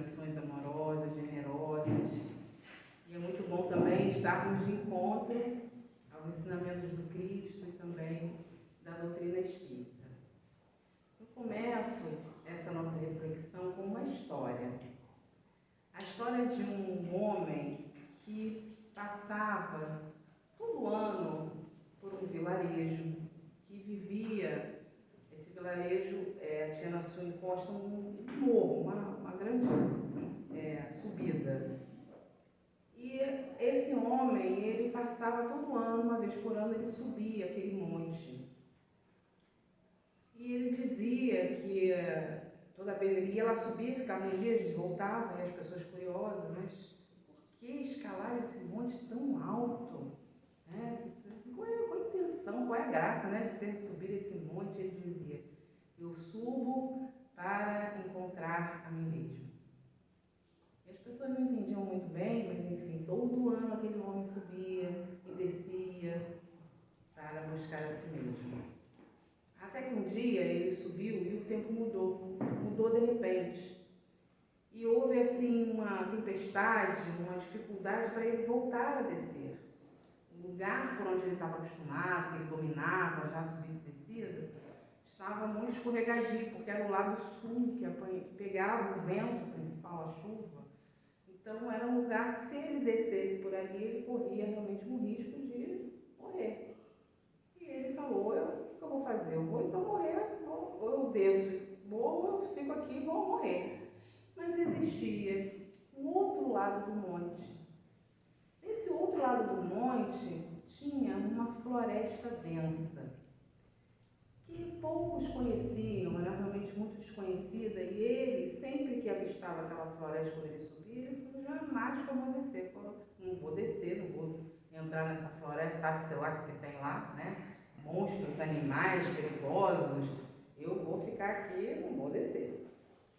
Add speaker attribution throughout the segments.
Speaker 1: inspirações amorosas, generosas. E é muito bom também estarmos de encontro aos ensinamentos do Cristo e também da doutrina espírita. Eu começo essa nossa reflexão com uma história. A história de um homem que passava todo ano por um vilarejo, que vivia, esse vilarejo tinha na sua encosta um morro, uma grande subida. E esse homem, ele passava todo ano, uma vez por ano, ele subia aquele monte. E ele dizia que toda vez ele ia lá subir, ficava uns dias, voltava, e as pessoas curiosas, mas por que escalar esse monte tão alto? Qual é a intenção, qual é a graça, de ter subido esse monte? Ele dizia: eu subo para encontrar a mim mesmo. E as pessoas não entendiam muito bem, mas enfim, todo ano aquele homem subia e descia para buscar a si mesmo. Até que um dia ele subiu e o tempo mudou de repente. E houve assim uma tempestade, uma dificuldade para ele voltar a descer. O lugar por onde ele estava acostumado, que ele dominava, já subindo e descido, estava muito escorregadio, porque era o lado sul, que pegava o vento principal, a chuva. Então era um lugar que, se ele descesse por ali, ele corria realmente um risco de morrer. E ele falou: o que eu vou fazer? Eu vou então morrer, ou eu desço, ou eu fico aqui e vou morrer. Mas existia o outro lado do monte. Esse outro lado do monte tinha uma floresta densa, que poucos conheciam, era realmente muito desconhecida, e ele, sempre que avistava aquela floresta quando ele subia, ele falou: jamais que eu vou descer. Não vou descer, não vou entrar nessa floresta, sabe, sei lá o que tem lá, monstros, animais perigosos, eu vou ficar aqui, não vou descer.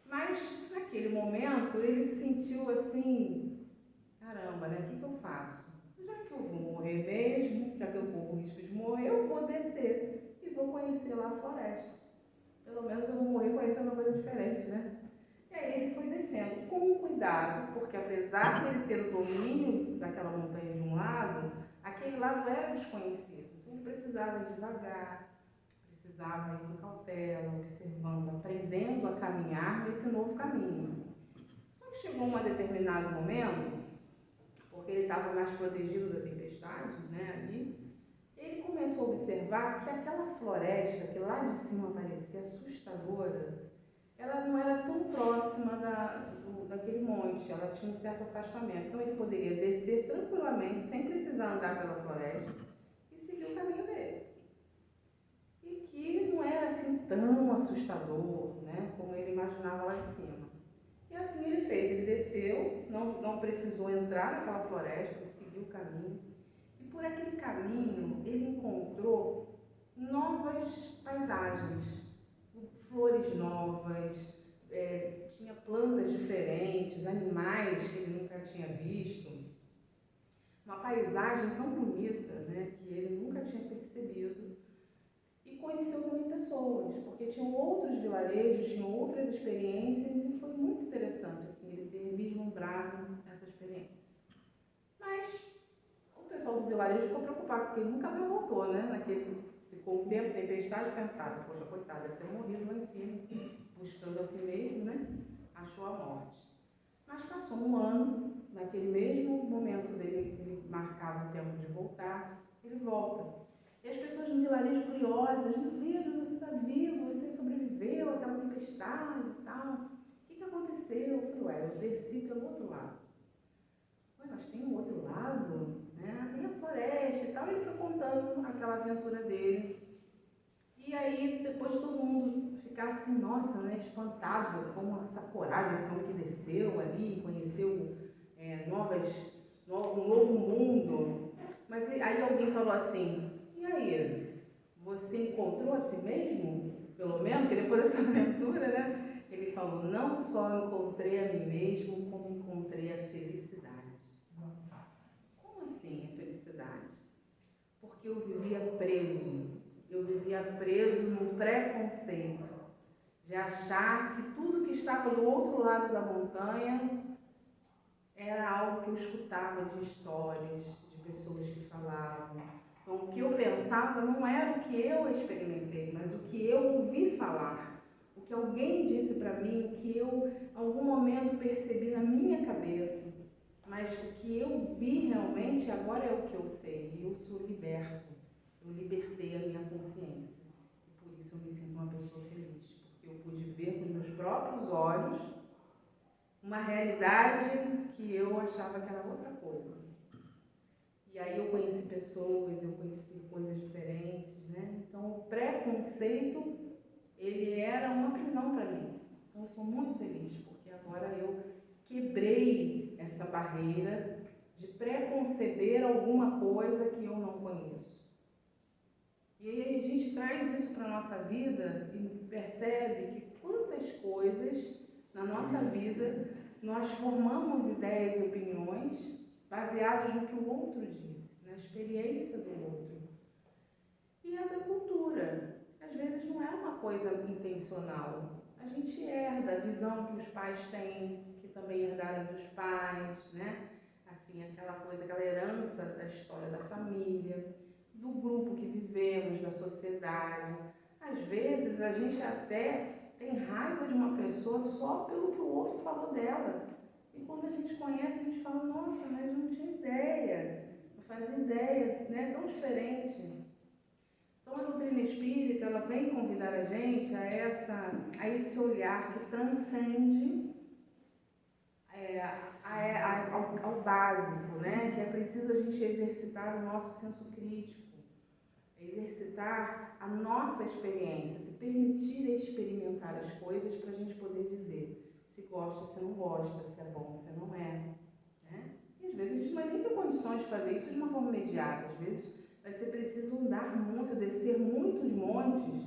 Speaker 1: Mas naquele momento ele se sentiu assim: caramba, o que eu faço? Já que eu vou morrer mesmo, já que eu corro o risco de morrer, eu vou descer e vou conhecer lá a floresta. Pelo menos eu vou morrer conhecendo uma coisa diferente, E aí ele foi descendo com cuidado, porque apesar de ele ter o domínio daquela montanha de um lado, aquele lado era desconhecido. Então ele precisava ir devagar, precisava ir com cautela, observando, aprendendo a caminhar nesse novo caminho. Só que chegou um determinado momento, porque ele estava mais protegido da tempestade, ali, ele começou a observar que aquela floresta, que lá de cima parecia assustadora, ela não era tão próxima daquele monte, ela tinha um certo afastamento. Então ele poderia descer tranquilamente, sem precisar andar pela floresta, e seguir o caminho dele. E que não era assim tão assustador, como ele imaginava lá de cima. E assim ele fez, ele desceu, não precisou entrar naquela floresta, ele seguiu o caminho. E por aquele caminho ele encontrou novas paisagens, flores novas, tinha plantas diferentes, animais que ele nunca tinha visto. Uma paisagem tão bonita, que ele nunca tinha percebido. E conheceu também pessoas, porque tinham outros vilarejos, tinham outras experiências, e foi muito interessante ele ter vislumbrado essa experiência. Mas o pessoal do vilarejo ficou preocupado, porque ele nunca mais voltou, ficou um tempo, tempestade, pensado: poxa, coitado, deve ter morrido lá em cima, buscando a si mesmo, achou a morte. Mas passou um ano, naquele mesmo momento dele, ele marcava o tempo de voltar, ele volta. E as pessoas no vilarejo curiosas: meu Deus, você está vivo, você sobreviveu àquela tempestade e tal. O que aconteceu? Eu falei: eu desci pelo outro lado. Mas tem um outro lado, tem a floresta e tal. Ele foi contando aquela aventura dele. E aí, depois todo mundo ficar assim, nossa, espantado com essa coragem, esse homem que desceu ali, conheceu um novo mundo. Mas aí alguém falou assim: e aí, você encontrou a si mesmo? Pelo menos, porque depois dessa aventura, ele falou: não só encontrei a mim mesmo, como encontrei a felicidade. Como assim a felicidade? Porque eu vivia preso no preconceito de achar que tudo que que estava do outro lado da montanha era algo que eu escutava de histórias, de pessoas que falavam. Então, o que eu pensava não era o que eu experimentei, mas o que eu ouvi falar. O que alguém disse para mim, o que eu, em algum momento, percebi na minha cabeça. Mas o que eu vi realmente agora é o que eu sei. Eu sou liberto. Eu libertei a minha consciência. E por isso eu me sinto uma pessoa feliz. Porque eu pude ver com os meus próprios olhos uma realidade que eu achava que era outra coisa. E aí eu conheci pessoas, eu conheci coisas diferentes, né? Então o preconceito, ele era uma prisão para mim. Então eu sou muito feliz, porque agora eu quebrei essa barreira de preconceber alguma coisa que eu não conheço. E aí a gente traz isso para a nossa vida e percebe que quantas coisas na nossa vida nós formamos ideias e opiniões baseadas no que o outro disse, na experiência do outro. E a da cultura, às vezes não é uma coisa intencional. A gente herda a visão que os pais têm, que também herdaram dos pais, né? Assim, aquela coisa, aquela herança da história da família, do grupo que vivemos, da sociedade. Às vezes a gente até tem raiva de uma pessoa só pelo que o outro falou dela. E quando a gente conhece, a gente fala, nossa, mas não tinha ideia, não fazia ideia, né? É tão diferente. Então a doutrina espírita, ela vem convidar a gente a esse olhar que transcende ao básico, né? Que é preciso a gente exercitar o nosso senso crítico, exercitar a nossa experiência, se permitir experimentar as coisas para a gente poder dizer se gosta, se não gosta, se é bom, se não é. Né? E às vezes a gente não vai nem ter condições de fazer isso de uma forma imediata, às vezes vai ser preciso andar muito, descer muitos montes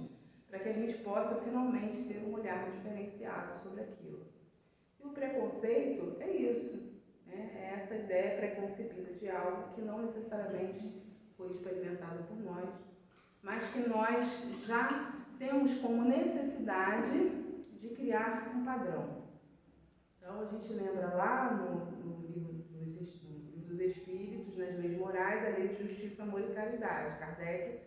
Speaker 1: para que a gente possa finalmente ter um olhar diferenciado sobre aquilo. E o preconceito é isso, né? É essa ideia preconcebida de algo que não necessariamente foi experimentado por nós, mas que nós já temos como necessidade de criar um padrão. Então a gente lembra lá no livro dos Espíritos, nas leis morais, a lei de justiça, amor e caridade. Kardec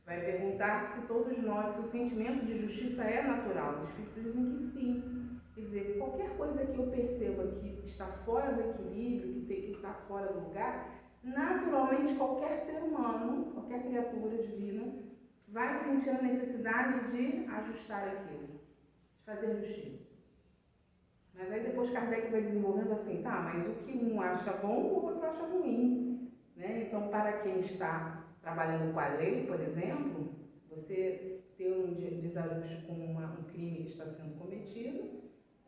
Speaker 1: vai perguntar se todos nós, se o sentimento de justiça é natural. Os Espíritos dizem que sim. Quer dizer, qualquer coisa que eu perceba que está fora do equilíbrio, que está fora do lugar, naturalmente qualquer ser humano, qualquer criatura divina, vai sentir a necessidade de ajustar aquilo, de fazer justiça. Mas aí depois Kardec vai desenvolvendo assim, tá, mas o que um acha bom, o outro acha ruim. Né? Então, para quem está trabalhando com a lei, por exemplo, você ter um desajuste com um crime que está sendo cometido,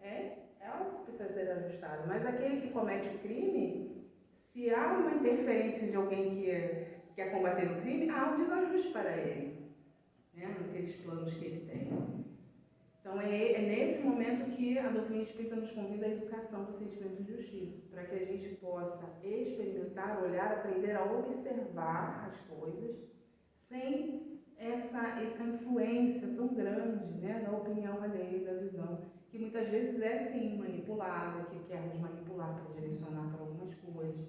Speaker 1: é algo que precisa ser ajustado. Mas aquele que comete o crime, se há uma interferência de alguém que quer combater o crime, há um desajuste para ele, né? Naqueles planos que ele tem. Então é nesse momento que a doutrina espírita nos convida à educação do sentimento de justiça, para que a gente possa experimentar, olhar, aprender a observar as coisas sem essa influência tão grande, né, da opinião alheia, da visão, que muitas vezes é sim manipulada, que quer nos manipular para direcionar para algumas coisas,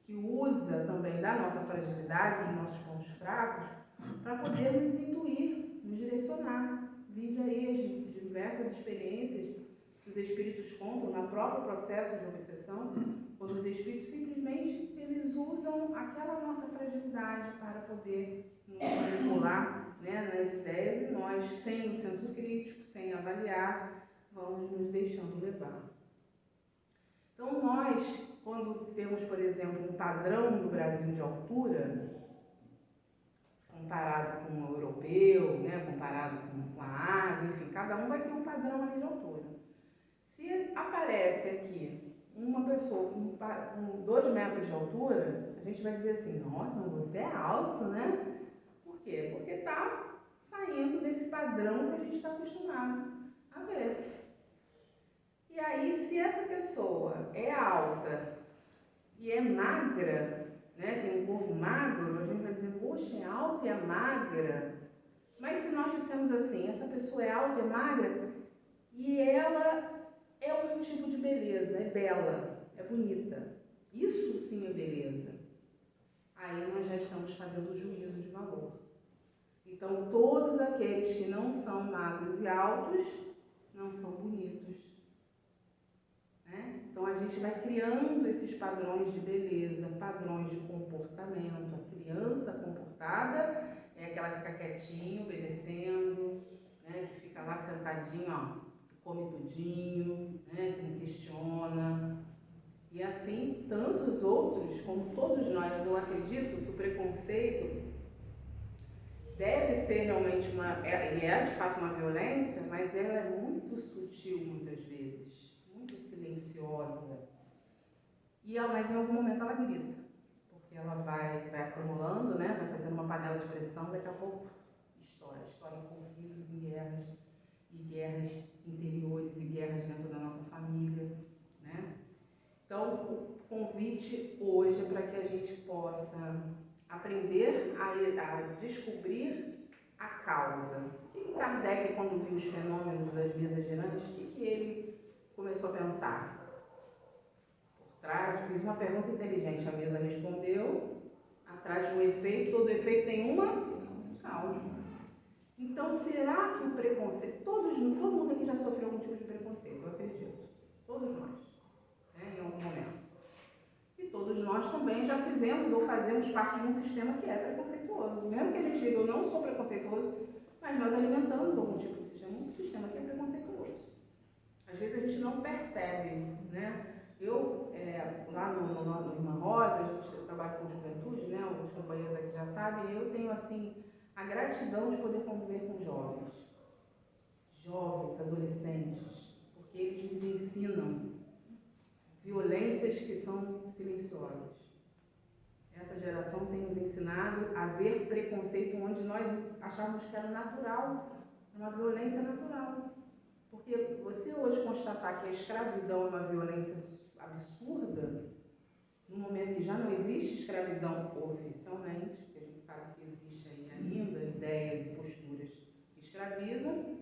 Speaker 1: que usa também da nossa fragilidade, dos nossos pontos fracos, para poder nos intuir, nos direcionar. Vide aí as diversas experiências que os espíritos contam no próprio processo de obsessão, quando os espíritos simplesmente eles usam aquela nossa fragilidade para poder nos manipular, né, nas ideias, e nós, sem o senso crítico, sem avaliar, vamos nos deixando levar. Então nós, quando temos, por exemplo, um padrão no Brasil de altura, comparado com o europeu, né, comparado com a Ásia, enfim, cada um vai ter um padrão ali de altura. Se aparece aqui uma pessoa com 2 metros de altura, a gente vai dizer assim, nossa, mas você é alto, né? Por quê? Porque está saindo desse padrão que a gente está acostumado a ver. E aí, se essa pessoa é alta e é magra, né, tem um corpo magro, a gente vai dizer, poxa, é alta e é magra. Mas se nós dissemos assim, essa pessoa é alta e é magra, e ela é um tipo de beleza, é bela, é bonita. Isso sim é beleza. Aí nós já estamos fazendo juízo de valor. Então, todos aqueles que não são magros e altos não são bonitos. Né? Então, a gente vai criando esses padrões de beleza, padrões de comportamento. A criança comportada é aquela que fica quietinha, obedecendo, né? Que fica lá sentadinho, ó, que come tudinho, né? Que não questiona. E assim, tantos outros, como todos nós, eu acredito que o preconceito deve ser realmente ele é de fato uma violência, mas ela é muito sutil muitas vezes, muito silenciosa. Mas em algum momento ela grita, porque ela vai acumulando, né? Vai fazendo uma panela de pressão, daqui a pouco estoura em conflitos, em guerras, e guerras interiores, e guerras dentro da nossa família, né? Então, o convite hoje é para que a gente possa aprender a descobrir a causa. O que Kardec, quando viu os fenômenos das mesas girantes, o que ele começou a pensar? Por trás, fiz uma pergunta inteligente, a mesa respondeu, atrás de um efeito, todo efeito tem uma causa. Então, será que o preconceito, todo mundo aqui já sofreu algum tipo de preconceito, eu acredito, todos nós. Em algum momento. E todos nós também já fizemos ou fazemos parte de um sistema que é preconceituoso. Mesmo que a gente diga, eu não sou preconceituoso, mas nós alimentamos algum tipo de sistema, um sistema que é preconceituoso. Às vezes a gente não percebe, né? Eu, lá no Irmã Rosa, a gente trabalha com juventude, né? Os companheiros aqui já sabem, eu tenho, assim, a gratidão de poder conviver com jovens, adolescentes, porque eles nos ensinam violências que são silenciosas. Essa geração tem nos ensinado a ver preconceito onde nós achávamos que era natural, uma violência natural. Porque você hoje constatar que a escravidão é uma violência absurda, no momento que já não existe escravidão oficialmente, porque a gente sabe que existe aí ainda ideias e posturas que escravizam,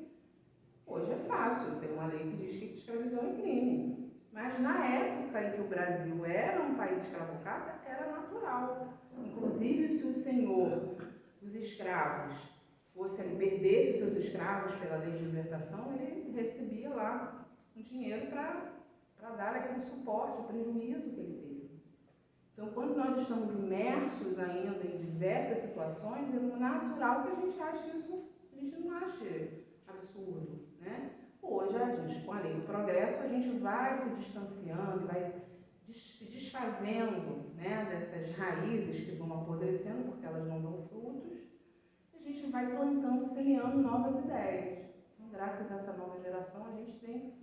Speaker 1: hoje é fácil, tem uma lei que diz que escravidão é crime. Mas na época em que o Brasil era um país escravocrata, era natural. Inclusive, se o senhor dos escravos perdesse os seus escravos pela lei de libertação, ele recebia lá um dinheiro para dar aquele suporte, o prejuízo que ele teve. Então, quando nós estamos imersos ainda em diversas situações, é natural que a gente ache isso, a gente não ache absurdo, né? Hoje, a gente, com a lei do progresso, a gente vai se distanciando, vai se desfazendo, né, dessas raízes que vão apodrecendo, porque elas não dão frutos, e a gente vai plantando, semeando novas ideias. Então, graças a essa nova geração, a gente tem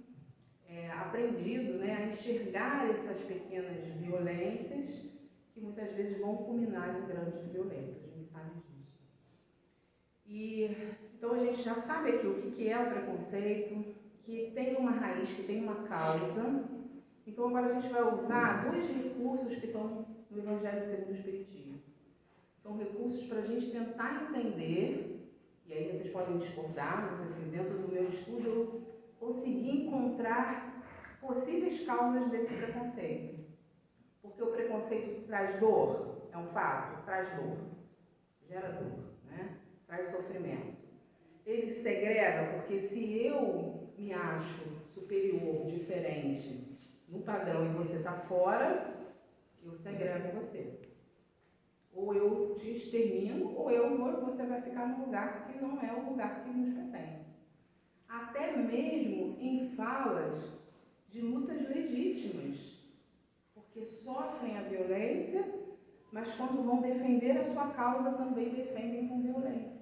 Speaker 1: aprendido, né, a enxergar essas pequenas violências que muitas vezes vão culminar em grandes violências, a gente sabe disso. Então a gente já sabe aqui o que é o preconceito, que tem uma raiz, que tem uma causa. Então agora a gente vai usar dois recursos que estão no Evangelho segundo o Espiritismo. São recursos para a gente tentar entender, e aí vocês podem discordar, mas assim, dentro do meu estudo eu consegui encontrar possíveis causas desse preconceito. Porque o preconceito traz dor, é um fato, traz dor, gera dor, né? Traz sofrimento. Ele segrega porque se eu me acho superior, diferente, no padrão e você está fora, eu segrego você. Ou eu te extermino, ou você vai ficar num lugar que não é o lugar que nos pertence. Até mesmo em falas de lutas legítimas, porque sofrem a violência, mas quando vão defender a sua causa também defendem com violência.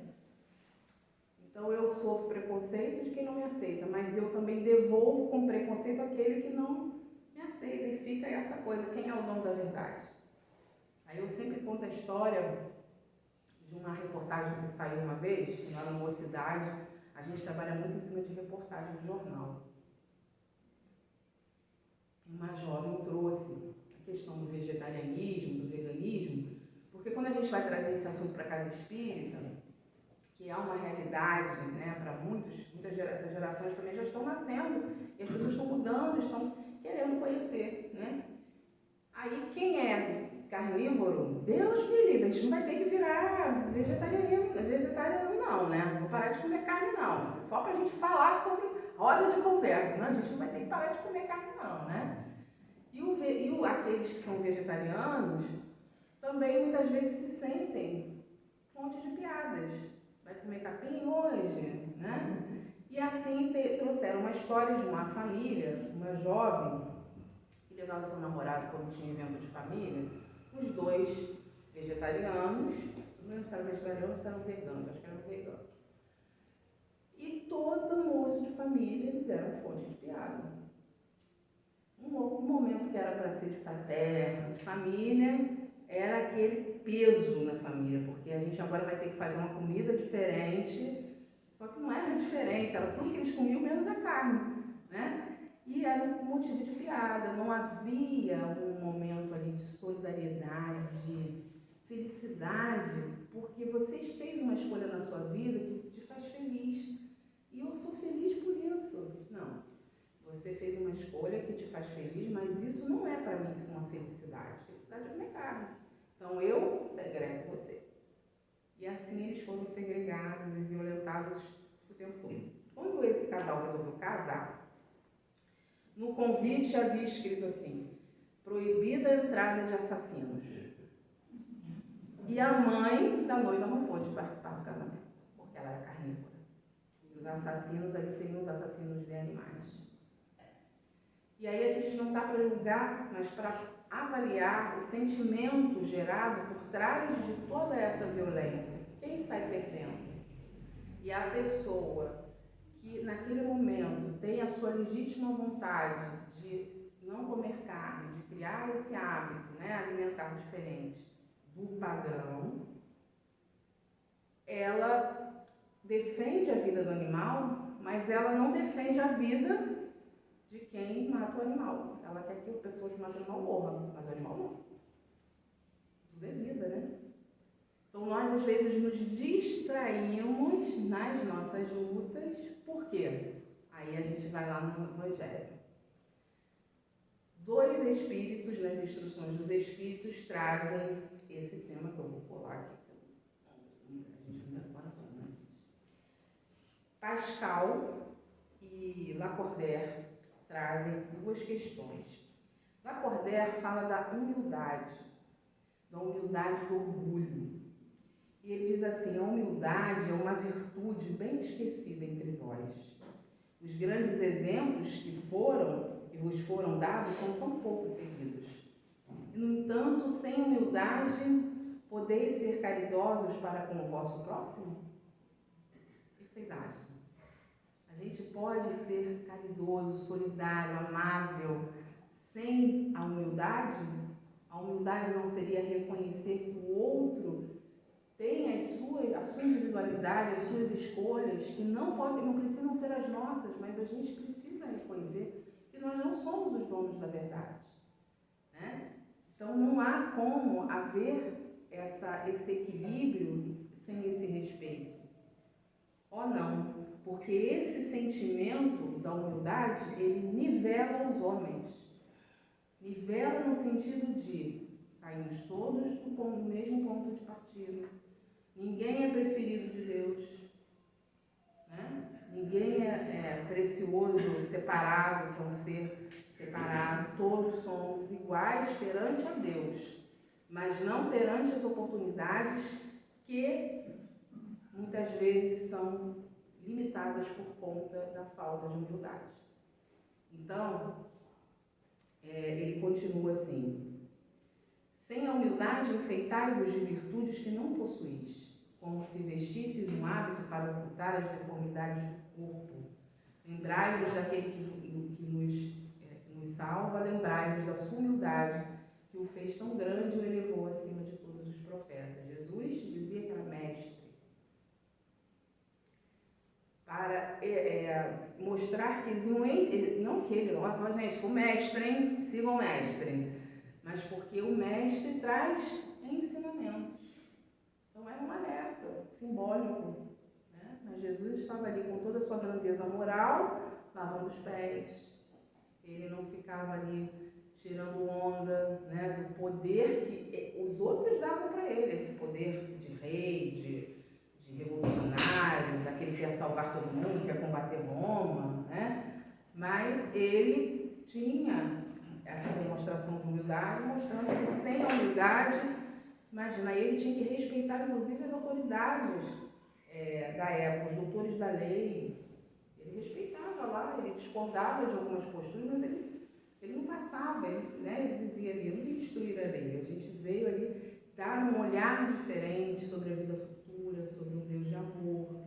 Speaker 1: Então eu sofro preconceito de quem não me aceita, mas eu também devolvo com preconceito aquele que não me aceita, e fica essa coisa, quem é o dono da verdade? Aí eu sempre conto a história de uma reportagem que saiu uma vez, lá na Mocidade. A gente trabalha muito em cima de reportagem de jornal. Uma jovem trouxe a questão do vegetarianismo, do veganismo, porque quando a gente vai trazer esse assunto para a casa espírita, que é uma realidade, né, para muitas essas gerações também já estão nascendo, e as pessoas estão mudando, estão querendo conhecer, né? Aí, quem é carnívoro, Deus me livre, a gente não vai ter que virar vegetariano não, né? Não vou parar de comer carne não, só pra gente falar sobre roda de conversa, né? A gente não vai ter que parar de comer carne não, né? Aqueles que são vegetarianos também muitas vezes se sentem fonte de piadas. Vai comer capim hoje, né? E assim trouxeram uma história de uma família, uma jovem, que levava seu namorado quando tinha evento de família, os dois vegetarianos, não lembro se eram vegetarianos ou se eram veganos, acho que eram veganos. E todo moço de família eles eram fonte de piada. Um momento que era para ser de fraterno, de família, era aquele peso na família, porque a gente agora vai ter que fazer uma comida diferente, só que não era diferente, era tudo que eles comiam menos a carne, né? E era um motivo de piada, não havia um momento ali de solidariedade, de felicidade, porque você fez uma escolha na sua vida que te faz feliz, e eu sou feliz por isso. Não. Você fez uma escolha que te faz feliz, mas isso não é para mim uma felicidade. Felicidade é comer carne. Então eu segrego você. E assim eles foram segregados e violentados o tempo todo. Quando esse casal resolveu casar, no convite havia escrito assim: proibida a entrada de assassinos. E a mãe da noiva não pôde participar do casamento, porque ela era carnívora. E os assassinos ali seriam os assassinos de animais. E aí a gente não está para julgar, mas para avaliar o sentimento gerado por trás de toda essa violência. Quem sai perdendo? E a pessoa que naquele momento tem a sua legítima vontade de não comer carne, de criar esse hábito, né, alimentar diferente do padrão, ela defende a vida do animal, mas ela não defende a vida de quem mata o animal. Ela quer que a pessoa que mata o animal morra, mas o animal não. Tudo é vida, né? Então nós às vezes nos distraímos nas nossas lutas. Por quê? Aí a gente vai lá no Evangelho. 2 espíritos, nas instruções dos espíritos, trazem esse tema que eu vou colar aqui. A gente não é né? Pascal e Lacordaire trazem 2 questões. Lacordaire fala da humildade do orgulho. E ele diz assim: a humildade é uma virtude bem esquecida entre vós. Os grandes exemplos que vos foram dados são tão pouco seguidos. E, no entanto, sem humildade, podeis ser caridosos para com o vosso próximo? O que vocês acham? A gente pode ser caridoso, solidário, amável, sem a humildade? A humildade não seria reconhecer que o outro tem a sua individualidade, as suas escolhas, que não precisam ser as nossas, mas a gente precisa reconhecer que nós não somos os donos da verdade, né? Então não há como haver esse equilíbrio sem esse respeito. Ou não, porque esse sentimento da humildade, ele nivela os homens. Nivela no sentido de saímos todos do mesmo ponto de partida. Ninguém é preferido de Deus, né? Ninguém é precioso, separado, que é um ser separado. Todos somos iguais perante a Deus, mas não perante as oportunidades que muitas vezes são limitadas por conta da falta de humildade. Então, ele continua assim: sem a humildade, enfeitai-vos de virtudes que não possuís, como se vestisseis um hábito para ocultar as deformidades do corpo. Lembrai-vos daquele que nos salva, lembrai-vos da sua humildade, que o fez tão grande e o elevou acima de todos os profetas. Jesus dizia que era mestre, para mostrar que eles não que ele, gente, o mestre, hein? Sigam o mestre. Mas porque o mestre traz ensinamentos. Então é um alerta simbólico, né? Mas Jesus estava ali com toda a sua grandeza moral, lavando os pés. Ele não ficava ali tirando onda, né, do poder que os outros davam para ele, esse poder de rei, de revolucionário, daquele que ia salvar todo mundo, que ia combater Roma, né? Mas ele tinha essa demonstração de humildade, mostrando que sem a humildade, imagina, ele tinha que respeitar inclusive as autoridades da época, os doutores da lei. Ele respeitava lá, ele discordava de algumas posturas, mas ele não passava, ele dizia ali, eu não vim destruir a lei, a gente veio ali dar um olhar diferente sobre a vida futura, sobre um Deus de amor.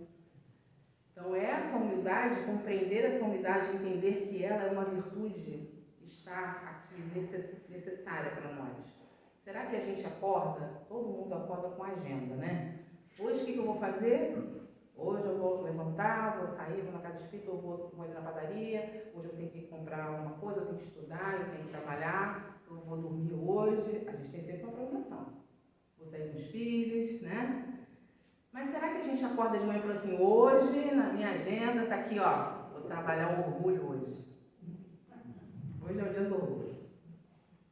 Speaker 1: Então essa humildade, compreender essa humildade, entender que ela é uma virtude, está aqui necessária para nós. Será que a gente acorda? Todo mundo acorda com agenda, né? Hoje o que eu vou fazer? Hoje eu vou levantar, vou sair, vou na casa espírita, ou vou ir na padaria, hoje eu tenho que comprar uma coisa, eu tenho que estudar, eu tenho que trabalhar, eu vou dormir hoje. A gente tem sempre uma programação. Vou sair com os filhos, né? Mas será que a gente acorda de manhã e fala assim, hoje na minha agenda está aqui, ó, vou trabalhar o orgulho hoje. Hoje é o dia do orgulho.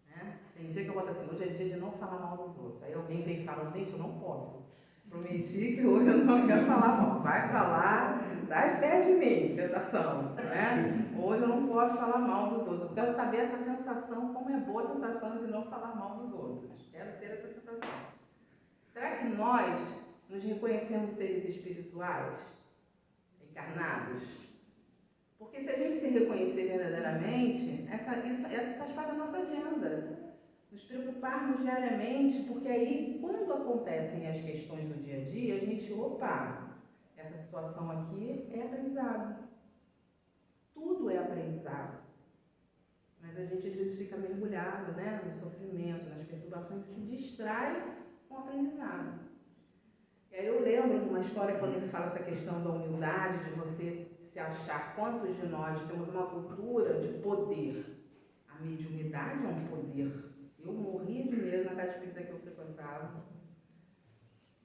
Speaker 1: Né? Tem dia que eu boto assim, hoje é dia de não falar mal dos outros. Aí alguém vem e fala, gente, eu não posso. Prometi que hoje eu não ia falar mal. Vai pra lá, sai perto de mim, tentação. Né? Hoje eu não posso falar mal dos outros. Eu quero saber essa sensação, como é boa a sensação de não falar mal dos outros. Quero ter essa sensação. Será que nós nos reconhecemos seres espirituais, encarnados? Porque se a gente se reconhecer verdadeiramente, essa faz parte da nossa agenda. Nos preocuparmos diariamente, porque aí, quando acontecem as questões do dia a dia, a gente, essa situação aqui é aprendizado. Tudo é aprendizado. Mas a gente às vezes fica mergulhado, né, no sofrimento, nas perturbações, e se distrai com o aprendizado. E aí eu lembro de uma história quando ele fala essa questão da humildade, de você se achar. Quantos de nós temos uma cultura de poder? A mediunidade é um poder. Eu morria de medo na casa espírita que eu frequentava,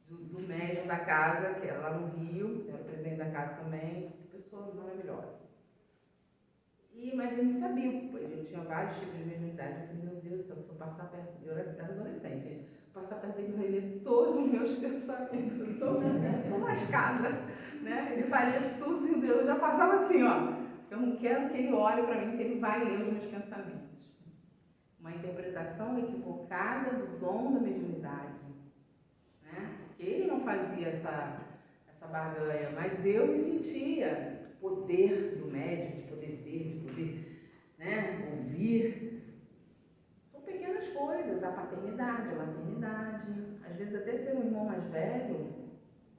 Speaker 1: do médium da casa, que era lá no Rio, era o presidente da casa também, pessoa maravilhosa. Mas ele sabia, ele tinha vários tipos de mediunidade. Eu falei, meu Deus do céu, se eu passar perto dele, eu era adolescente, gente, passar perto dele, vai ler todos os meus pensamentos, eu estou lascada, né? Ele vai ler tudo, meu Deus, eu já passava assim, ó, eu não quero que ele olhe para mim, porque ele vai ler os meus pensamentos. Uma interpretação equivocada do dom da mediunidade, né? Porque ele não fazia essa barganha, mas eu me sentia poder do médium, de poder ver, de poder, né, ouvir. São pequenas coisas, a paternidade, a maternidade, às vezes até ser um irmão mais velho,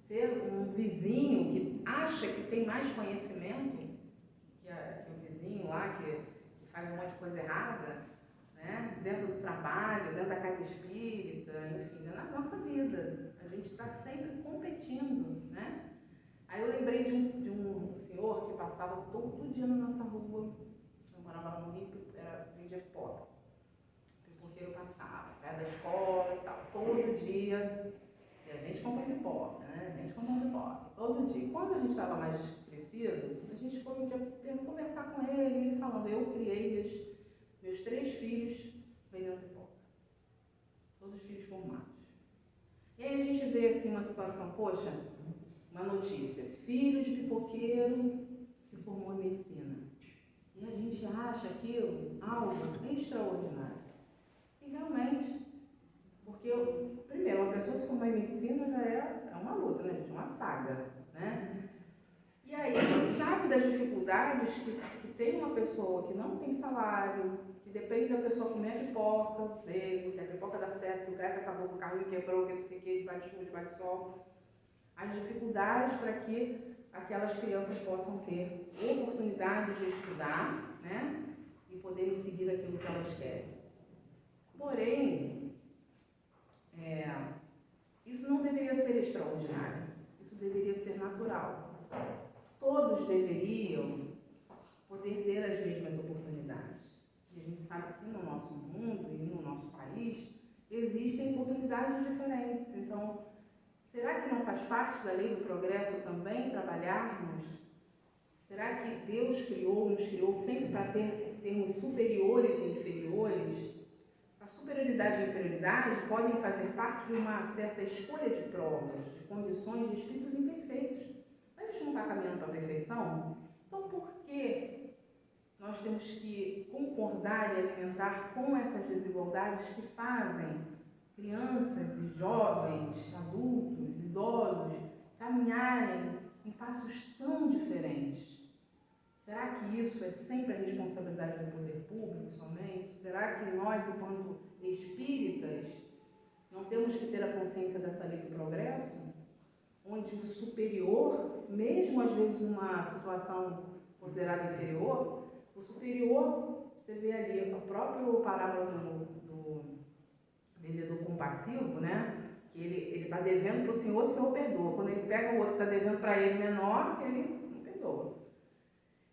Speaker 1: ser um vizinho que acha que tem mais conhecimento que o vizinho lá, que faz um monte de coisa errada, né? Dentro do trabalho, dentro da casa espírita, enfim, na nossa vida. A gente está sempre competindo, né? Aí eu lembrei de um senhor que passava todo dia na nossa rua. Eu morava no Rio, vendia pipoca. Porque eu passava, perto da escola e tal, todo dia. E a gente compra pipoca, né? A gente compra pipoca, todo dia. Quando a gente estava mais crescido, a gente foi um dia conversar com ele, ele falando, eu criei meus 3 filhos vendendo pipoca. Todos os filhos formados. E aí a gente vê assim uma situação, poxa, uma notícia, filho de pipoqueiro se formou em medicina. E a gente acha aquilo algo extraordinário. E realmente, porque primeiro, uma pessoa se formar em medicina já é uma luta, né, gente? Uma saga, né? E aí a gente sabe das dificuldades que tem uma pessoa que não tem salário, que depende da pessoa comer a pipoca dele, que a pipoca dá certo, que o gás acabou, que o carro quebrou, que não sei o que, debaixo de chuva, debaixo de sol. As dificuldades para que aquelas crianças possam ter oportunidade de estudar, né? E poderem seguir aquilo que elas querem. Porém, isso não deveria ser extraordinário, isso deveria ser natural. Todos deveriam poder ter as mesmas oportunidades. E a gente sabe que no nosso mundo e no nosso país existem oportunidades diferentes. Então, Será que não faz parte da lei do progresso também trabalharmos? Será que Deus nos criou sempre para termos superiores e inferiores? A superioridade e a inferioridade podem fazer parte de uma certa escolha de provas, de condições de espíritos imperfeitos. Mas a gente não está caminhando para a perfeição? Então, por que nós temos que concordar e alimentar com essas desigualdades que fazem crianças e jovens, adultos, idosos, caminharem em passos tão diferentes? Será que isso é sempre a responsabilidade do poder público somente? Será que nós, enquanto espíritas, não temos que ter a consciência dessa lei do progresso? Onde o superior, mesmo às vezes numa situação considerada inferior, o superior, você vê ali, o próprio parábola do devedor compassivo, né? Que ele está devendo para o senhor perdoa. Quando ele pega o outro que está devendo para ele menor, ele não perdoa.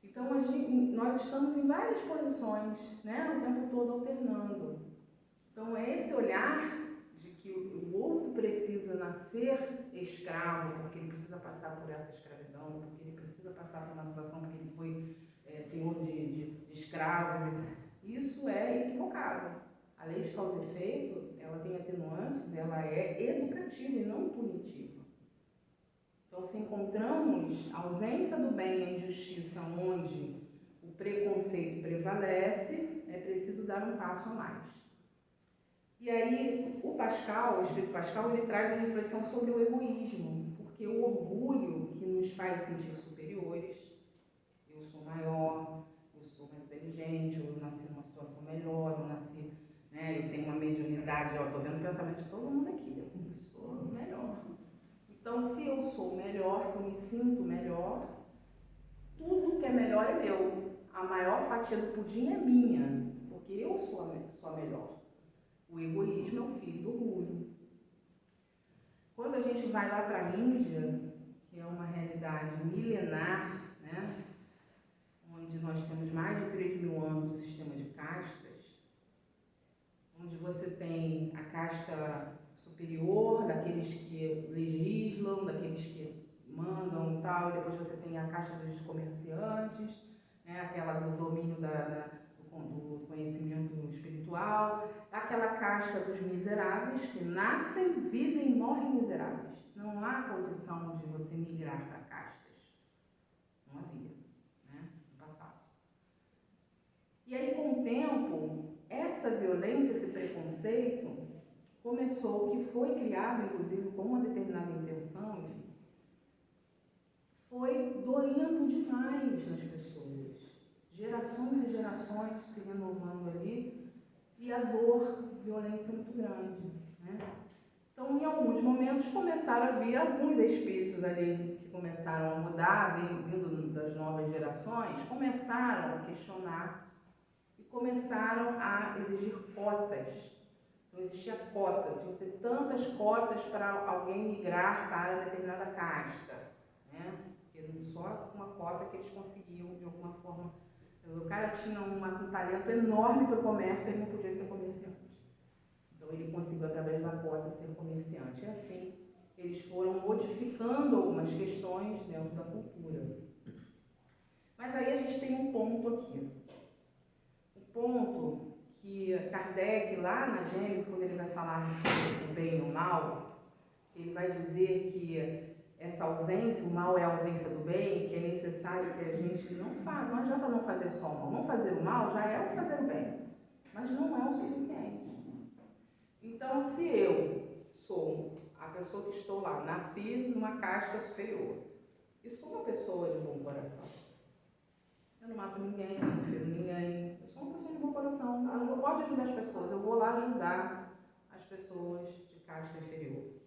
Speaker 1: Então, nós estamos em várias posições, né? O tempo todo alternando. Então, é esse olhar de que o outro precisa nascer escravo, porque ele precisa passar por essa escravidão, porque ele precisa passar por uma situação porque ele foi senhor de escravos. Isso é equivocado. A lei de causa e efeito, ela tem atenuantes, ela é educativa e não punitiva. Então, se encontramos a ausência do bem e a injustiça onde o preconceito prevalece, é preciso dar um passo a mais. E aí, o Espírito Pascal, ele traz a reflexão sobre o egoísmo, porque o orgulho que nos faz sentir superiores, eu sou maior, eu sou mais inteligente, eu nasci numa situação melhor, eu nasci, né, eu tenho uma mediunidade, eu estou vendo o pensamento de todo mundo aqui, eu sou melhor. Então, se eu sou melhor, se eu me sinto melhor, tudo que é melhor é meu. A maior fatia do pudim é minha, porque eu sou a melhor. O egoísmo é o filho do orgulho. Quando a gente vai lá para a Índia, que é uma realidade milenar, né, onde nós temos mais de 3.000 anos do sistema de castas, onde você tem a casta superior, daqueles que legislam, daqueles que mandam e tal, e depois você tem a casta dos comerciantes, né, aquela do domínio do conhecimento espiritual, aquela casta dos miseráveis que nascem, vivem e morrem miseráveis. Não há condição de você migrar para castas. Não havia, né, no passado. E aí, com o tempo, essa violência, esse preconceito, começou, que foi criado, inclusive, com uma determinada intenção, enfim, foi doendo demais nas pessoas. Gerações e gerações se renovando ali, e a dor, violência muito grande, né? Então, em alguns momentos, começaram a vir alguns espíritos ali que começaram a mudar, vindo das novas gerações, começaram a questionar e começaram a exigir cotas. Não existia cotas, tinha que ter tantas cotas para alguém migrar para determinada casta, né? Porque só com uma cota que eles conseguiam, de alguma forma. O cara tinha um talento enorme para o comércio, ele não podia ser comerciante. Então ele conseguiu, através da cota, ser comerciante. E assim, eles foram modificando algumas questões dentro da cultura. Mas aí a gente tem um ponto aqui. O ponto que Kardec, lá na Gênesis, quando ele vai falar do bem e o mal, ele vai dizer que essa ausência, o mal é a ausência do bem, que é necessário que a gente não faça, não adianta não fazer só o mal. Não fazer o mal já é o fazer o bem, mas não é o suficiente. Então, se eu sou a pessoa que estou lá, nasci numa casta superior, e sou uma pessoa de bom coração, eu não mato ninguém, não firo ninguém, eu sou uma pessoa de bom coração, eu gosto de ajudar as pessoas, eu vou lá ajudar as pessoas de casta inferior.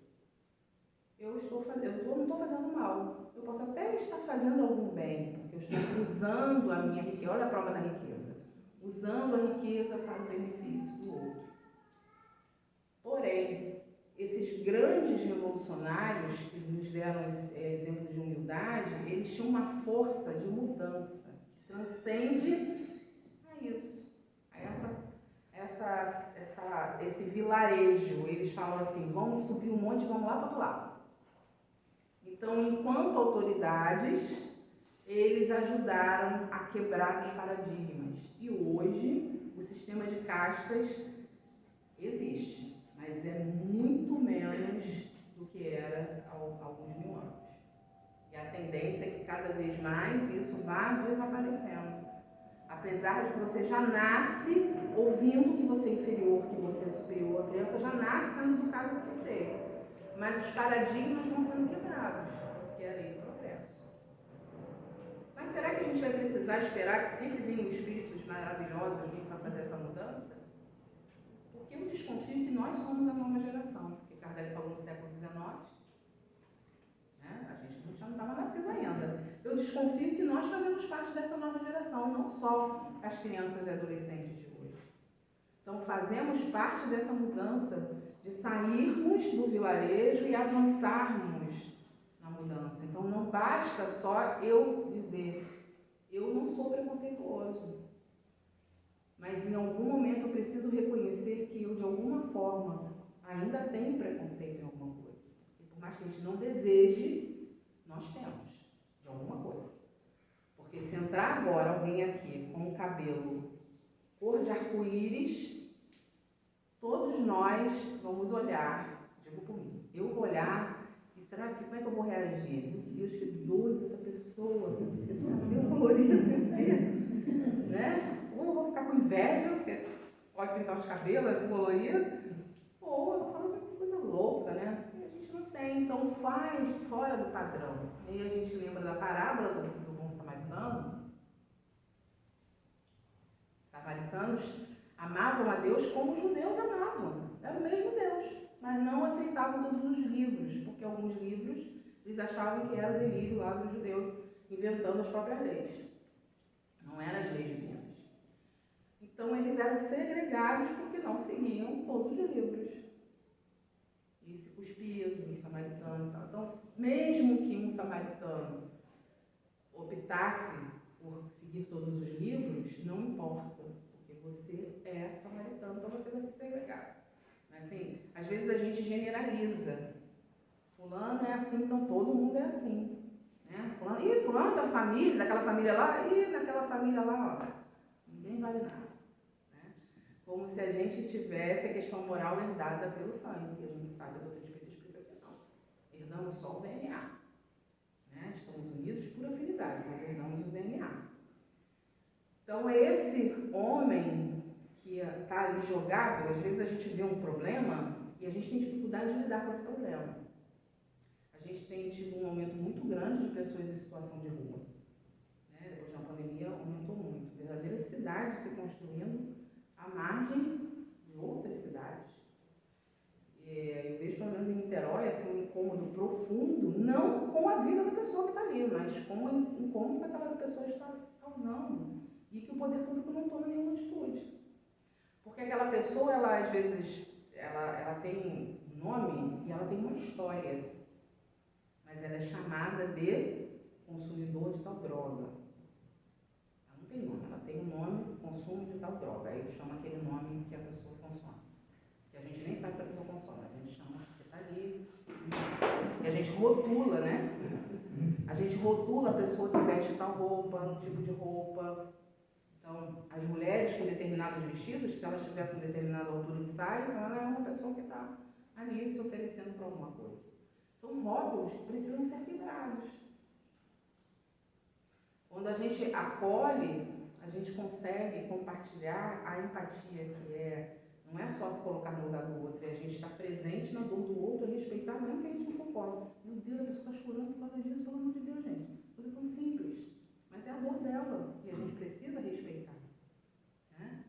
Speaker 1: Eu não estou fazendo mal, eu posso até estar fazendo algum bem, porque eu estou usando a minha riqueza, olha a prova da riqueza, usando a riqueza para o benefício do outro. Porém, esses grandes revolucionários que nos deram exemplos de humildade, eles tinham uma força de mudança que transcende a isso, a esse vilarejo. Eles falam assim, vamos subir um monte e vamos lá para o outro lado. Então, enquanto autoridades, eles ajudaram a quebrar os paradigmas. E hoje, o sistema de castas existe, mas é muito menos do que era há alguns mil anos. E a tendência é que cada vez mais isso vá desaparecendo. Apesar de que você já nasce ouvindo que você é inferior, que você é superior, a criança já nasce sendo educada por ele. Mas os paradigmas vão sendo quebrados, que é a lei do progresso. Mas será que a gente vai precisar esperar que sempre venham espíritos maravilhosos para fazer essa mudança? Porque eu desconfio que nós somos a nova geração, porque Kardec falou no século XIX, né? A gente já não estava nascido ainda. Eu desconfio que nós fazemos parte dessa nova geração, não só as crianças e adolescentes de hoje. Então fazemos parte dessa mudança de sairmos do vilarejo e avançarmos na mudança. Então não basta só eu dizer, eu não sou preconceituoso. Mas em algum momento eu preciso reconhecer que eu, de alguma forma, ainda tenho preconceito em alguma coisa. E por mais que a gente não deseje, nós temos, de alguma coisa. Porque se entrar agora alguém aqui com o cabelo cor de arco-íris, todos nós vamos olhar, digo por mim, eu vou olhar e será que, como é que eu vou reagir? Meu Deus, que doido essa pessoa, esse cabelo colorido, né? Ou eu vou ficar com inveja, porque pode pintar os cabelos assim coloridos, ou eu falo que coisa louca, né? E a gente não tem, então faz fora do padrão. E aí a gente lembra da parábola do bom samaritano. Samaritanos amavam a Deus como os judeus amavam. Era o mesmo Deus, mas não aceitavam todos os livros, porque alguns livros eles achavam que era o delírio lá dos judeus, inventando as próprias leis. Não eram as leis divinas. Então eles eram segregados porque não seguiam todos os livros. E se cuspiam no samaritano. Então, mesmo que um samaritano optasse por seguir todos os livros, não importa, porque você é samaritano, então você vai se segregar. Assim, às vezes a gente generaliza. Fulano é assim, então todo mundo é assim. Né? Fulano da família, daquela família lá, e naquela família lá, ó, ninguém vale nada. Né? Como se a gente tivesse a questão moral herdada pelo sangue, que a gente sabe, a doutrina espírita explica que não. Herdamos só o DNA. Né? Estamos unidos por afinidade, mas herdamos o DNA. Então, esse homem que está ali jogado, às vezes a gente vê um problema e a gente tem dificuldade de lidar com esse problema. A gente tem tido um aumento muito grande de pessoas em situação de rua. Né? Depois da pandemia aumentou muito. Verdadeiras cidades se construindo à margem de outras cidades. Eu vejo, pelo menos em Niterói, assim, um incômodo profundo, não com a vida da pessoa que está ali, mas com o incômodo que aquela pessoa está causando. E que o poder público não toma nenhuma atitude. Porque aquela pessoa, ela às vezes, ela tem um nome e ela tem uma história, mas ela é chamada de consumidor de tal droga. Ela não tem nome, ela tem um nome, consumo de tal droga, aí chama aquele nome que a pessoa consome. Que a gente nem sabe se a pessoa consome, a gente chama que está ali, e a gente rotula, né? A gente rotula a pessoa que veste tal roupa, um tipo de roupa. Então, as mulheres com determinados vestidos, se ela estiver com determinada altura de saia, então ela é uma pessoa que está ali se oferecendo para alguma coisa. São rótulos que precisam ser quebrados. Quando a gente acolhe, a gente consegue compartilhar a empatia, que não é só se colocar no lugar do outro, é a gente estar presente na dor do outro, respeitar mesmo que a gente não concorda. Meu Deus, a pessoa está chorando por causa disso, pelo amor de Deus, gente. Coisa tão simples. Mas é a dor dela e a gente precisa respeitar. Né?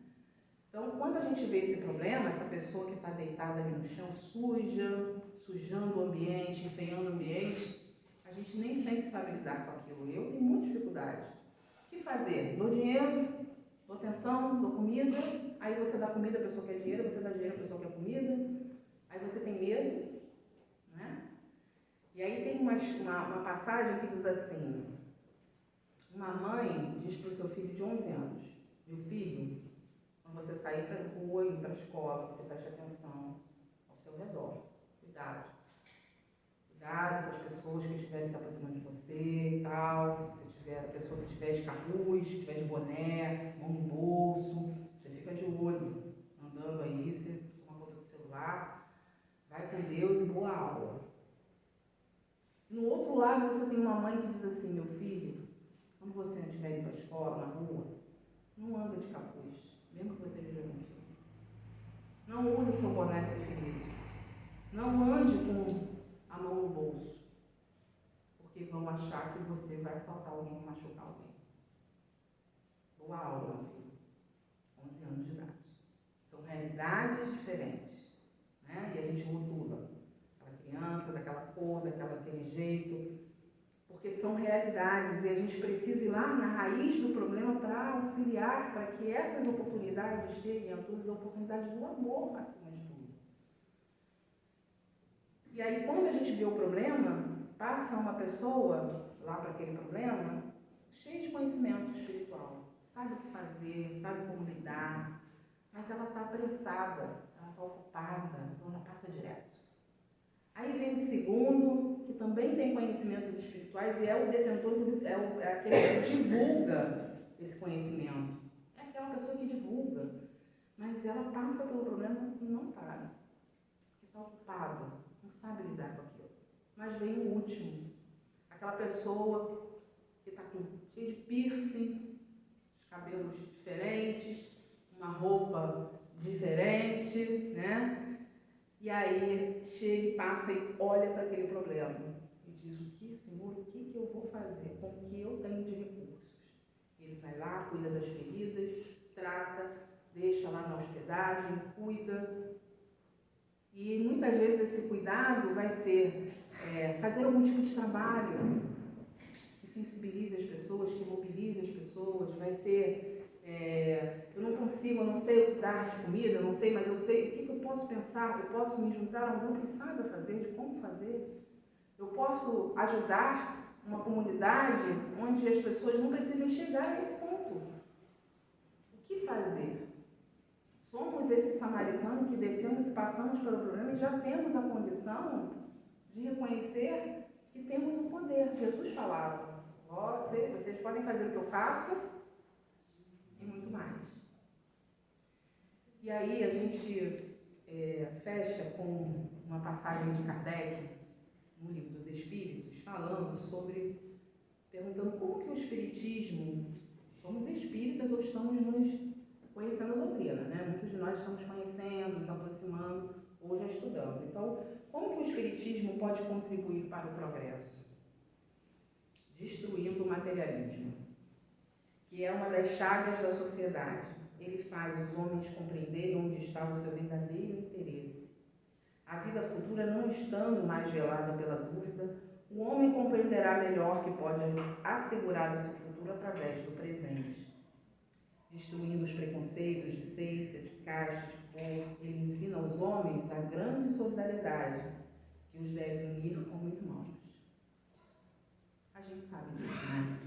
Speaker 1: Então, quando a gente vê esse problema, essa pessoa que está deitada ali no chão, sujando o ambiente, enfeiando o ambiente, a gente nem sempre sabe lidar com aquilo. Eu tenho muita dificuldade. O que fazer? Dou dinheiro, dou atenção, dou comida, aí você dá comida, a pessoa quer dinheiro, você dá dinheiro, a pessoa quer comida, aí você tem medo, né? E aí tem uma passagem que diz assim: uma mãe diz para o seu filho de 11 anos, meu filho, quando você sair para a rua e para a escola, você preste atenção ao seu redor. Cuidado Cuidado com as pessoas que estiverem se aproximando de você e tal. Se tiver a pessoa que estiver de capuz, que estiver de boné, mão no bolso, você fica de olho, andando aí, você toma conta do celular, vai com Deus e boa aula. No outro lado, você tem uma mãe que diz assim: meu filho, quando você estiver indo para a escola, na rua, não anda de capuz, mesmo que você esteja com filho. Não use o seu boné preferido. Não ande com a mão no bolso, porque vão achar que você vai assaltar alguém ou machucar alguém. Boa aula, meu filho. 11 anos de idade. São realidades diferentes, né? E a gente rotula aquela criança, daquela cor, daquele jeito, porque são realidades e a gente precisa ir lá na raiz do problema para auxiliar, para que essas oportunidades cheguem a todas as oportunidades do amor, acima de tudo. E aí, quando a gente vê o problema, passa uma pessoa lá para aquele problema cheia de conhecimento espiritual, sabe o que fazer, sabe como lidar, mas ela está apressada, ela está ocupada, então ela passa direto. Aí vem o segundo, que também tem conhecimentos espirituais e é o detentor, é aquele que divulga esse conhecimento. É aquela pessoa que divulga, mas ela passa pelo problema e não para, porque está ocupado, não sabe lidar com aquilo. Mas vem o último, aquela pessoa que está cheia de piercing, os cabelos diferentes, uma roupa diferente, né? E aí chega e passa e olha para aquele problema e diz: o que, Senhor, o que eu vou fazer com o que eu tenho de recursos? Ele vai lá, cuida das feridas, trata, deixa lá na hospedagem, cuida. E muitas vezes esse cuidado vai ser fazer algum tipo de trabalho que sensibilize as pessoas, que mobilize as pessoas, vai ser eu não consigo, eu não sei o que dar de comida, eu não sei, mas eu sei o que eu posso pensar, eu posso me juntar a um grupo que saiba fazer, de como fazer. Eu posso ajudar uma comunidade onde as pessoas não precisam chegar a esse ponto. O que fazer? Somos esse samaritano que descemos e passamos pelo problema e já temos a condição de reconhecer que temos o poder. Jesus falava: vocês podem fazer o que eu faço e muito mais. E aí a gente fecha com uma passagem de Kardec, no Livro dos Espíritos, perguntando como que o Espiritismo, somos espíritas ou estamos nos conhecendo a doutrina, né? Muitos de nós estamos conhecendo, nos aproximando ou já estudando. Então, como que o Espiritismo pode contribuir para o progresso? Destruindo o materialismo, que é uma das chagas da sociedade. Ele faz os homens compreenderem onde está o seu verdadeiro interesse. A vida futura não estando mais velada pela dúvida, o homem compreenderá melhor que pode assegurar o seu futuro através do presente. Destruindo os preconceitos de seita, de casta, de cor, ele ensina aos homens a grande solidariedade que os deve unir como irmãos. A gente sabe disso, né?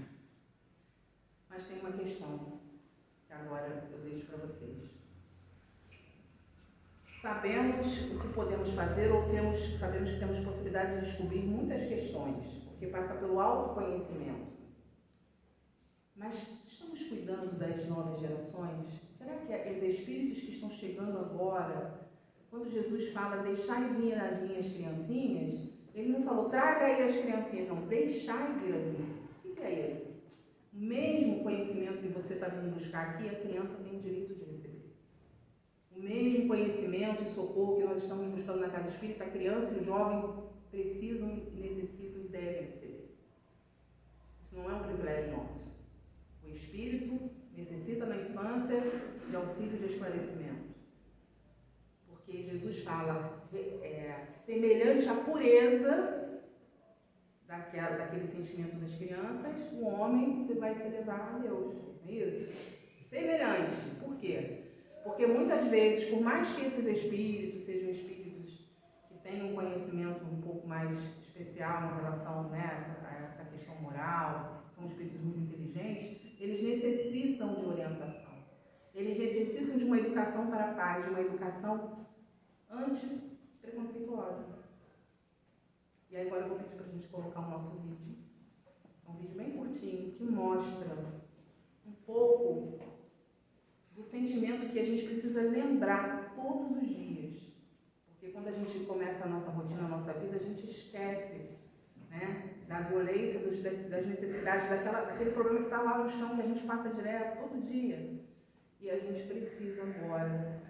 Speaker 1: Mas tem uma questão que agora eu deixo para vocês. Sabemos o que podemos fazer ou sabemos que temos possibilidade de descobrir muitas questões, porque passa pelo autoconhecimento. Mas estamos cuidando das novas gerações? Será que os espíritos que estão chegando agora, quando Jesus fala deixai vir as minhas criancinhas, ele não falou traga aí as criancinhas, não, deixai vir a mim. O que é isso? O mesmo conhecimento que você está vindo buscar aqui, a criança tem o direito de receber. O mesmo conhecimento e socorro que nós estamos buscando na casa espírita, a criança e o jovem precisam, necessitam e devem receber. Isso não é um privilégio nosso. O espírito necessita na infância de auxílio de esclarecimento. Porque Jesus fala semelhante à pureza daquele sentimento das crianças, o homem vai se elevar a Deus. Não é isso? Semelhante. Por quê? Porque muitas vezes, por mais que esses espíritos sejam espíritos que tenham um conhecimento um pouco mais especial em relação, né, a essa questão moral, são espíritos muito inteligentes, eles necessitam de orientação. Eles necessitam de uma educação para a paz, de uma educação anti-preconceituosa. E aí agora eu vou pedir para a gente colocar o nosso vídeo. É um vídeo bem curtinho que mostra um pouco do sentimento que a gente precisa lembrar todos os dias. Porque quando a gente começa a nossa rotina, a nossa vida, a gente esquece, né, da violência, das necessidades, daquele problema que está lá no chão, que a gente passa direto todo dia. E a gente precisa agora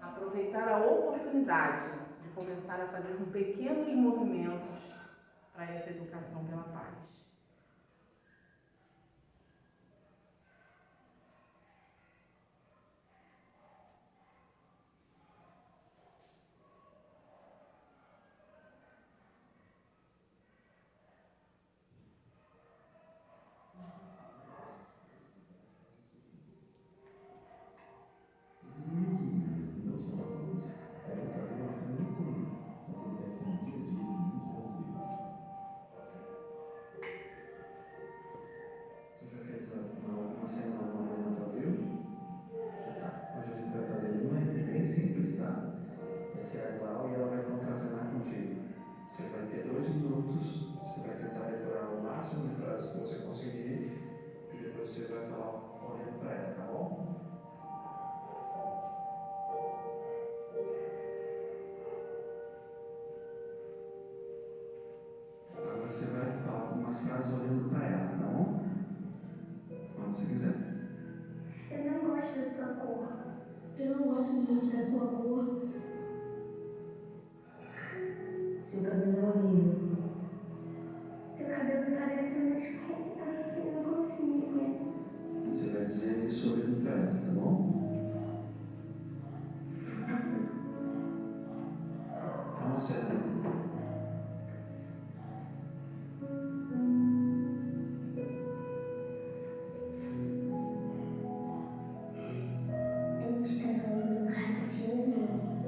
Speaker 1: aproveitar a oportunidade de começar a fazer pequenos movimentos para essa educação pela paz.
Speaker 2: Os meninos que não são alunos devem fazer uma ação muito comum, que acontece no dia a dia de muitos brasileiros. Você já fez uma cena alguma vez na tua vida? Tá. Hoje a gente vai fazer uma bem simples, tá? Vai ser a Clau e ela vai contracenar contigo. Você vai ter 2 minutos, você vai tentar decorar o máximo de frases que você conseguir e depois você vai falar olhando para ela, tá bom? Agora você vai falar algumas frases olhando para ela, tá bom? Quando você quiser.
Speaker 3: Eu não gosto da sua cor. Eu não gosto muito da sua cor. Seu cabelo é horrível. Seu cabelo parece uma escova. Eu não consigo.
Speaker 2: Você vai dizer isso olhando para ela, tá bom? É uma cena.
Speaker 3: A gente tá fazendo racismo.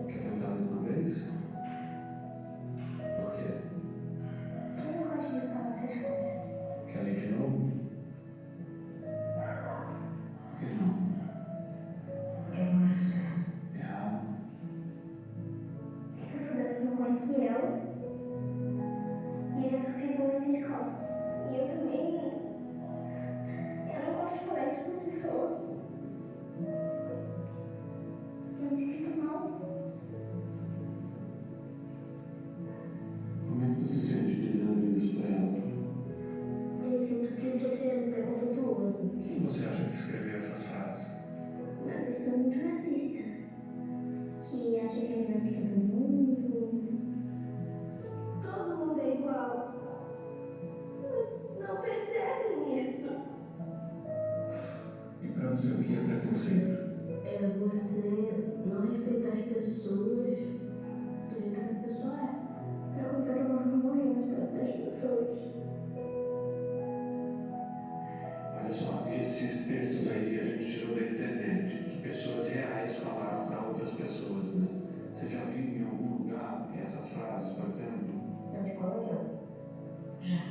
Speaker 2: Quer tentar mais uma vez? Por quê?
Speaker 3: Eu não gosto de falar essas coisas.
Speaker 2: Quer ir de novo? Por que não?
Speaker 3: Eu não acho certo.
Speaker 2: Errado.
Speaker 3: Eu sou da mesma cor que ela. E eu sofri bullying na escola. E eu também. Eu não gosto de falar isso pra pessoa. Eu me sinto mal.
Speaker 2: Como é que tu se sente dizendo isso para ela?
Speaker 3: Eu sinto que eu tô sendo preconceituoso.
Speaker 2: Quem você acha que escreveu essas frases?
Speaker 3: Uma pessoa muito racista. Que acha que é melhor que todo mundo. Todo mundo é igual. Mas não percebem isso.
Speaker 2: E para você o que é preconceito?
Speaker 3: É você não respeitar as pessoas do jeito que a pessoa é. Preconceito é nós não morremos das pessoas.
Speaker 2: Olha só, esses textos aí que a gente tirou da internet, que pessoas reais falaram para outras pessoas, né? Você já viu em algum lugar essas frases, por exemplo?
Speaker 3: Na escola já.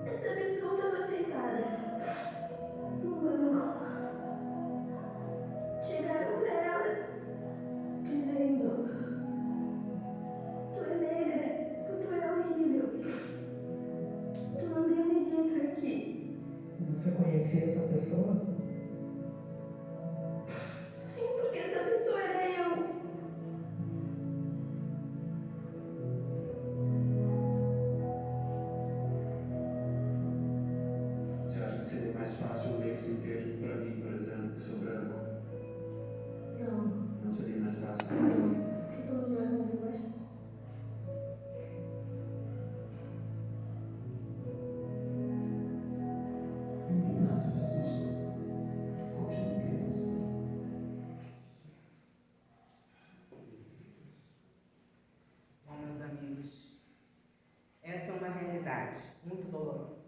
Speaker 3: Essa pessoa estava sentada no banco. Chegaram pra ela dizendo: tu é negra, tu é horrível. Tu não deveria estar aqui.
Speaker 4: Você conhecia essa pessoa?
Speaker 3: Sim, porque essa pessoa era eu.
Speaker 2: Você acha que seria mais fácil ler esse texto para mim, por exemplo, que sou branco?
Speaker 3: Não,
Speaker 2: Não seria mais fácil para mim?
Speaker 3: porque todos nós somos iguais.
Speaker 2: Ninguém nasce racista. Continua criança.
Speaker 1: Bom, meus amigos, essa é uma realidade muito dolorosa.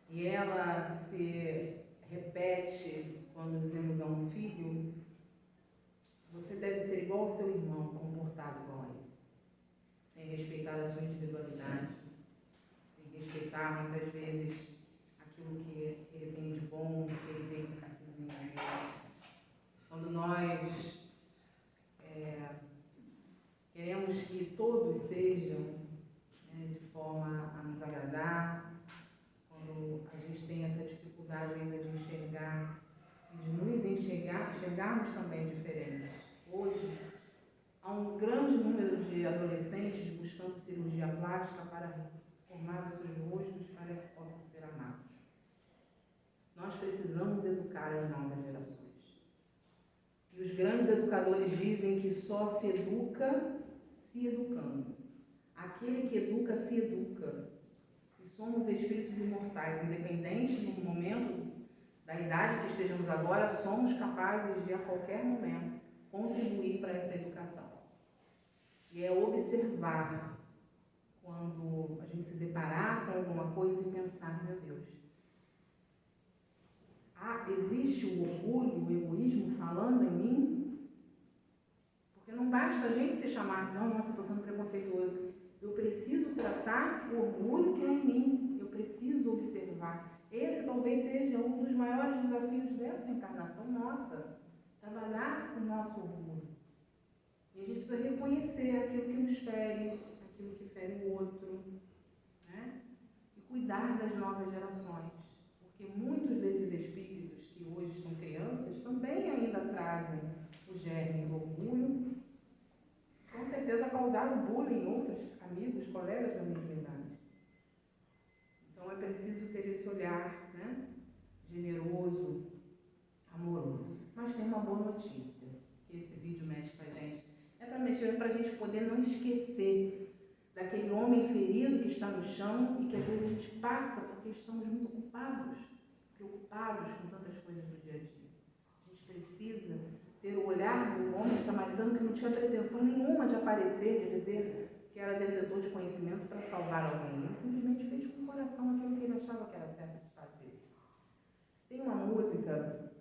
Speaker 1: E ela se repete quando dizemos a um filho: você deve ser igual ao seu irmão, comportado igual a ele. Sem respeitar a sua individualidade, sem respeitar muitas vezes aquilo que ele tem de bom, que ele tem para se desenvolver. Quando nós queremos que todos sejam forma a nos agradar, quando a gente tem essa dificuldade ainda de enxergar e de nos enxergarmos também diferentes. Hoje, há um grande número de adolescentes buscando cirurgia plástica para formar os seus rostos para que possam ser amados. Nós precisamos educar as novas gerações. E os grandes educadores dizem que só se educa se educando. Aquele que educa, se educa. E somos espíritos imortais, independente do momento, da idade que estejamos agora, somos capazes de, a qualquer momento, contribuir para essa educação. E é observar quando a gente se deparar com alguma coisa e pensar, meu Deus, existe o orgulho, o egoísmo falando em mim? Porque não basta a gente se chamar, não, nossa, eu estou sendo preconceituoso. Eu preciso tratar o orgulho que é em mim. Eu preciso observar. Esse talvez seja um dos maiores desafios dessa encarnação nossa. Trabalhar com o nosso orgulho. E a gente precisa reconhecer aquilo que nos fere, aquilo que fere o outro, né? E cuidar das novas gerações. Porque muitos desses espíritos que hoje estão crianças também ainda trazem o germe do orgulho. Com certeza causaram bullying em outros amigos, colegas da mesma idade. Então é preciso ter esse olhar, né? Generoso, amoroso. Mas tem uma boa notícia, que esse vídeo mexe com a gente. É para mexer, para a gente poder não esquecer daquele homem ferido que está no chão e que às vezes a gente passa porque estamos muito ocupados, preocupados com tantas coisas do dia a dia. A gente precisa ter o olhar do homem samaritano que não tinha pretensão nenhuma de aparecer, de dizer que era detentor de conhecimento para salvar alguém. Ele simplesmente fez com o coração aquilo que ele achava que era certo de se fazer. Tem uma música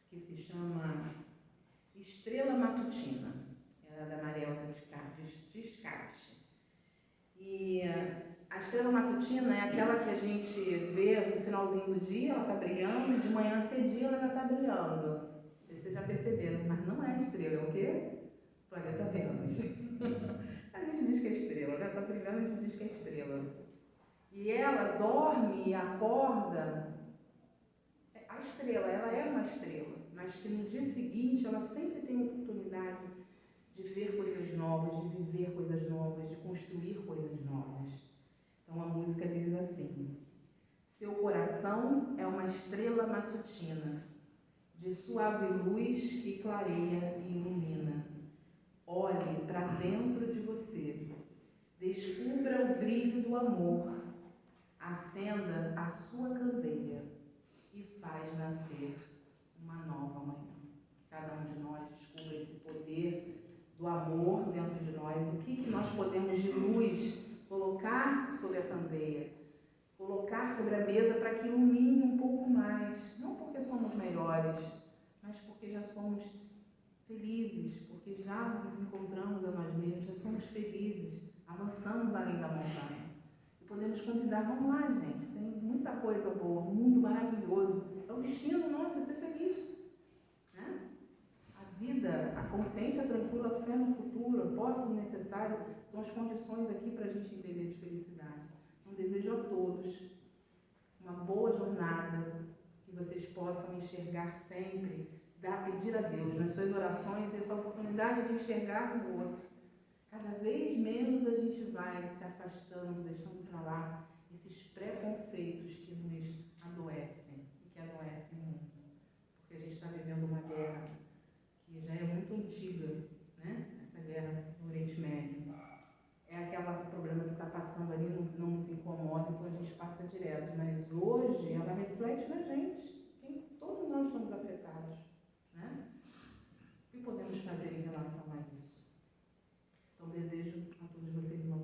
Speaker 1: que se chama Estrela Matutina, era da Maria Elza Descarte. E a estrela matutina é aquela que a gente vê no finalzinho do dia, ela está brilhando, e de manhã cedinho ela já está brilhando. Vocês já perceberam, mas não é estrela, é o quê? Planeta Vênus. A gente diz que é estrela, né? Está brilhando, a gente diz que é estrela. E ela dorme e acorda. A estrela, ela é uma estrela, mas que no dia seguinte ela sempre tem a oportunidade de ver coisas novas, de viver coisas novas, de construir coisas novas. Então a música diz assim: seu coração é uma estrela matutina, de suave luz que clareia e ilumina. Olhe para dentro de você, descubra o brilho do amor, acenda a sua candeia e faz nascer uma nova manhã. Cada um de nós descubra esse poder do amor dentro de nós, o que nós podemos de luz colocar sobre a candeia, colocar sobre a mesa para que ilumine um pouco mais, não porque somos melhores, mas porque já somos felizes, porque já nos encontramos a nós mesmos, já somos felizes, avançamos além da montanha. E podemos convidar, vamos lá, gente, tem muita coisa boa, um mundo maravilhoso, é o destino nosso, é ser feliz, né? A vida, a consciência tranquila, a fé no futuro, o posse necessário, são as condições aqui para a gente entender de felicidade. Então, desejo a todos uma boa jornada, que vocês possam enxergar sempre, pedir a Deus nas suas orações essa oportunidade de enxergar o outro. Cada vez menos a gente vai se afastando, deixando para lá esses preconceitos que nos adoecem e que adoecem muito. Porque a gente está vivendo uma guerra que já é muito antiga, né? Essa guerra no Oriente Médio. É aquele problema que está passando ali, não nos incomoda, então a gente passa direto. Mas hoje ela reflete na gente. Todos nós estamos afetados, né? O que podemos fazer em relação a isso? Então desejo a todos vocês uma